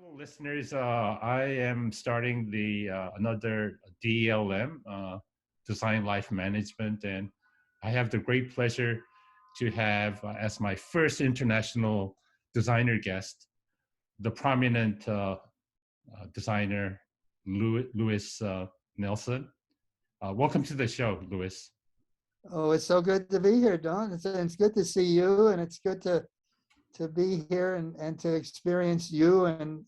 Hello, listeners. I am starting the another DLM, Design Life Management, and I have the great pleasure to have as my first international designer guest, the prominent designer Louis Nelson. Welcome to the show, Louis. Oh, it's so good to be here, Don. It's good to see you, and it's good to be here and to experience you and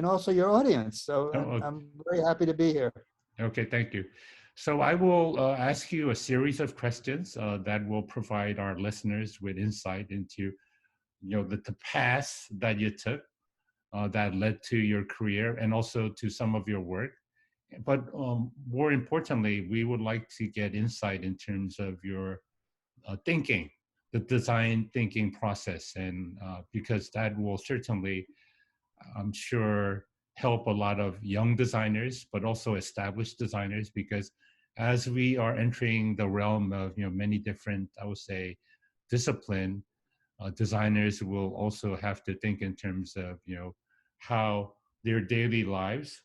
also your audience. So I'm very happy to be here. Okay, thank you. So I will ask you a series of questions that will provide our listeners with insight into, the path that you took that led to your career and also to some of your work. But more importantly, we would like to get insight in terms of your thinking, the design thinking process, and because that will certainly, I'm sure, help a lot of young designers, but also established designers, because as we are entering the realm of many different, I would say, discipline, designers will also have to think in terms of how their daily lives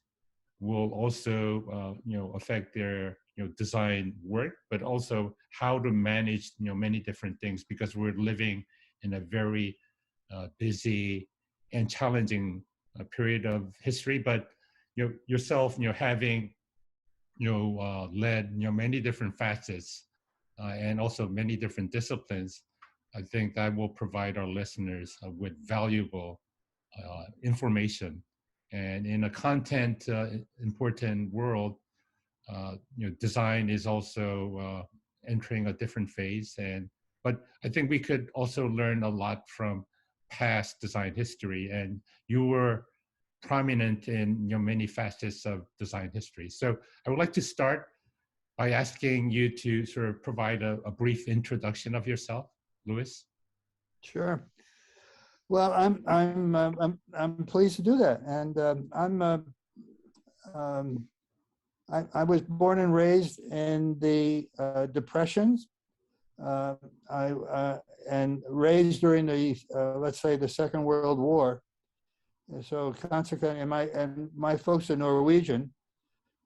will also affect their design work, but also how to manage many different things, because we're living in a very busy and challenging period of history. But yourself having led many different facets and also many different disciplines, I think that will provide our listeners with valuable information. And in a content important world, design is also entering a different phase. But I think we could also learn a lot from past design history. And you were prominent in many facets of design history. So I would like to start by asking you to sort of provide a brief introduction of yourself, Louis. Sure. Well, I'm pleased to do that, and I was born and raised in the Depressions. And raised during the let's say the Second World War. So consequently, my folks are Norwegian.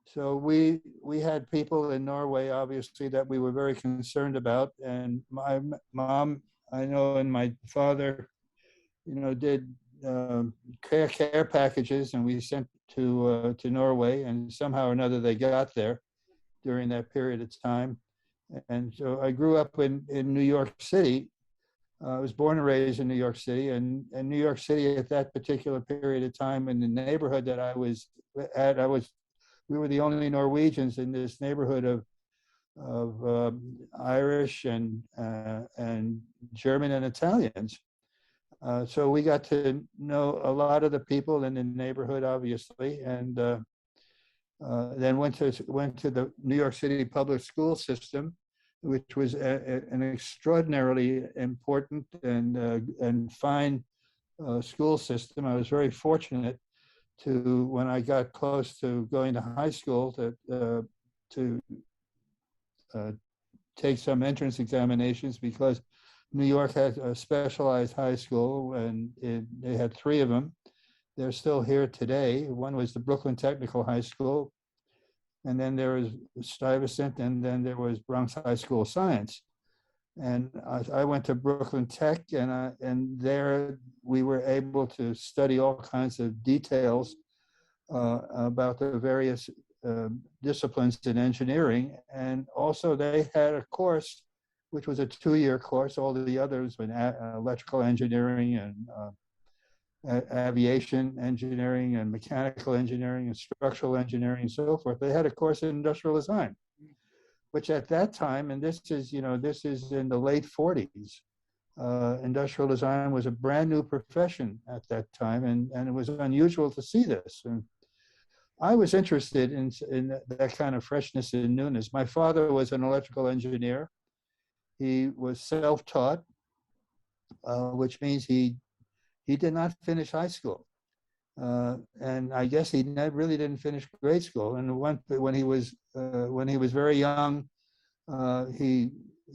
So we had people in Norway, obviously, that we were very concerned about. And my mom, I know, and my father, did care packages, and we sent to Norway, and somehow or another they got there during that period of time. And so I grew up in New York City. I was born and raised in New York City, and New York City at that particular period of time, in the neighborhood that I was at, we were the only Norwegians in this neighborhood of Irish and German and Italians. So we got to know a lot of the people in the neighborhood, obviously, and then went to the New York City public school system, which was an extraordinarily important and fine school system. I was very fortunate to, when I got close to going to high school, to take some entrance examinations, because New York had a specialized high school, and they had 3 of them. They're still here today. One was the Brooklyn Technical High School, and then there was Stuyvesant, and then there was Bronx High School of Science. And I went to Brooklyn Tech, and there we were able to study all kinds of details about the various disciplines in engineering. And also they had a course, which was a 2-year course. All the others were electrical engineering and aviation engineering and mechanical engineering and structural engineering and so forth. They had a course in industrial design, which at that time, and this is in the late 40s, industrial design was a brand new profession at that time, and it was unusual to see this. And I was interested in that kind of freshness and newness. My father was an electrical engineer. He was self-taught, which means he did not finish high school. And I guess he really didn't finish grade school. And when he was very young, he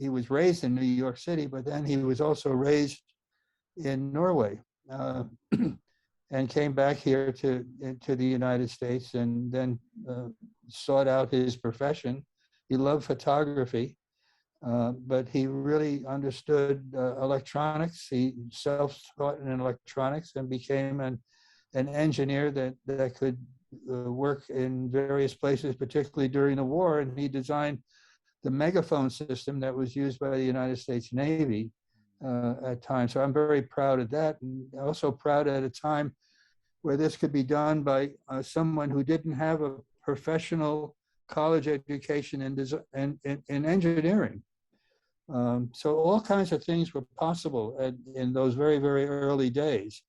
was raised in New York City, but then he was also raised in Norway. and came back here to the United States, and then sought out his profession. He loved photography, but he really understood electronics. He self-taught in electronics and became an engineer that could work in various places, particularly during the war. And he designed the megaphone system that was used by the United States Navy at times. So I'm very proud of that, and also proud at a time where this could be done by someone who didn't have a professional college education in engineering. So all kinds of things were possible in those very, very early days.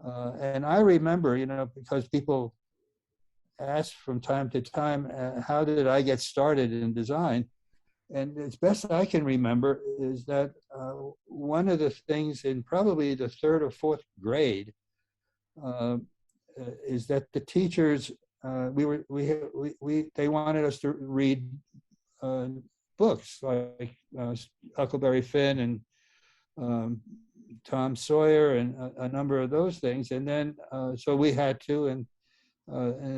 And I remember, because people ask from time to time, how did I get started in design? And as best I can remember is that one of the things in probably the third or fourth grade is that the teachers, they wanted us to read books like Huckleberry Finn and Tom Sawyer and a number of those things. And then, so we had to, and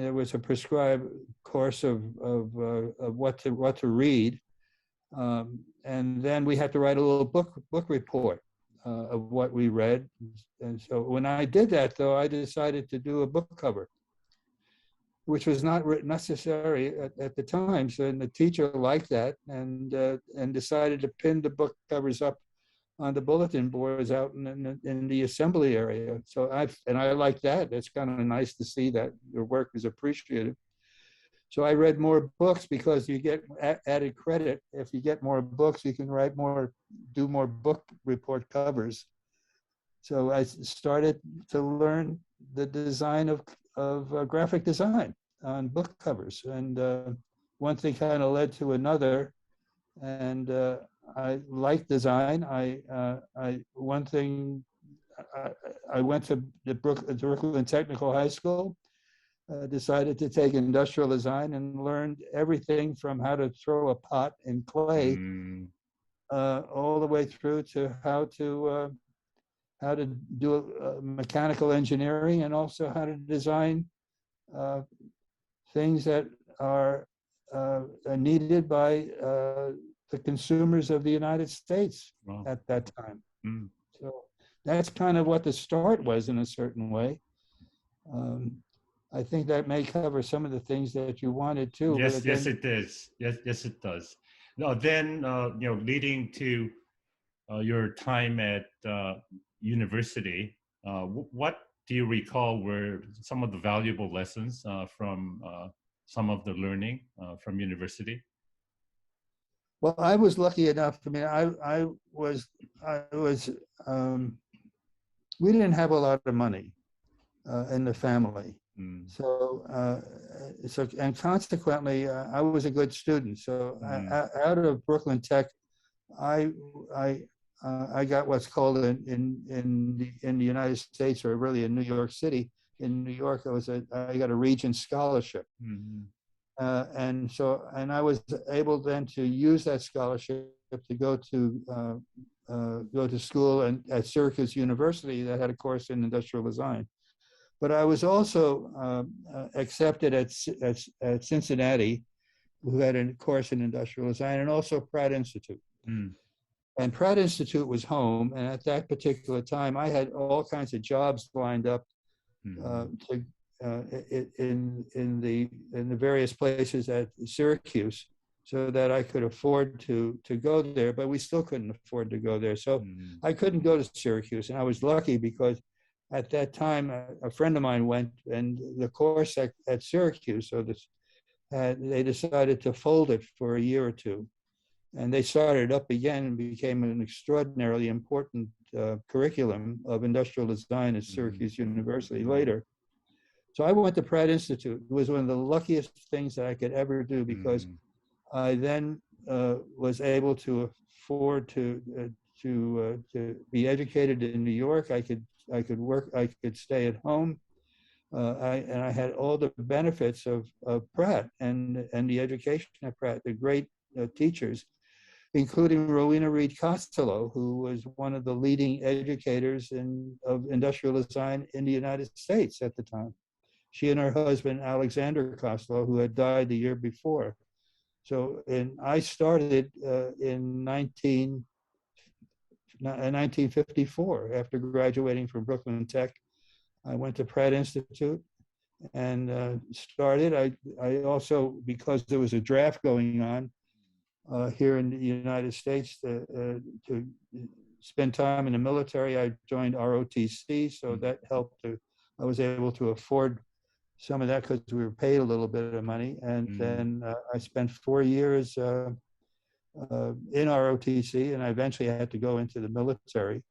there was a prescribed course of what to read. And then we had to write a little book report of what we read. And so when I did that, though, I decided to do a book cover, which was not necessary at the time. So, and the teacher liked that and decided to pin the book covers up on the bulletin boards out in the assembly area. So I like that. It's kind of nice to see that your work is appreciated. So I read more books because you get added credit. If you get more books, you can do more book report covers. So I started to learn the design of graphic design on book covers. And one thing kind of led to another. And I like design. I went to the Brooklyn Technical High School. Decided to take industrial design and learned everything from how to throw a pot in clay all the way through to how to do mechanical engineering, and also how to design things that are needed by the consumers of the United States at that time. So that's kind of what the start was in a certain way. I think that may cover some of the things that you wanted to. Yes, yes, it does. Yes, it does. No, then leading to your time at university, what do you recall were some of the valuable lessons from some of the learning from university? Well, I was lucky enough. I mean, I was. We didn't have a lot of money in the family. So and consequently, I was a good student. So out of Brooklyn Tech, I got what's called in the United States, or really in New York City. In New York, I got a Regent scholarship, and I was able then to use that scholarship to go to school at Syracuse University that had a course in industrial design. But I was also accepted at Cincinnati, who had a course in industrial design, and also Pratt Institute. And Pratt Institute was home, and at that particular time, I had all kinds of jobs lined up in the various places at Syracuse, so that I could afford to go there. But we still couldn't afford to go there, so I couldn't go to Syracuse, and I was lucky because at that time, a friend of mine went, and the course at Syracuse, so they decided to fold it for a year or two. And they started up again and became an extraordinarily important curriculum of industrial design at Syracuse University later. So I went to Pratt Institute. It was one of the luckiest things that I could ever do, because I then was able to afford to be educated in New York. I could work, I could stay at home. And I had all the benefits of Pratt and the education at Pratt, the great teachers. including Rowena Reed Costello, who was one of the leading educators of industrial design in the United States at the time. She and her husband, Alexander Costello, who had died the year before. So, and I started in 1954 after graduating from Brooklyn Tech. I went to Pratt Institute and started. I also, because there was a draft going on here in the United States to spend time in the military, I joined ROTC, so that helped. I was able to afford some of that because we were paid a little bit of money. And then I spent 4 years in ROTC, and I eventually had to go into the military.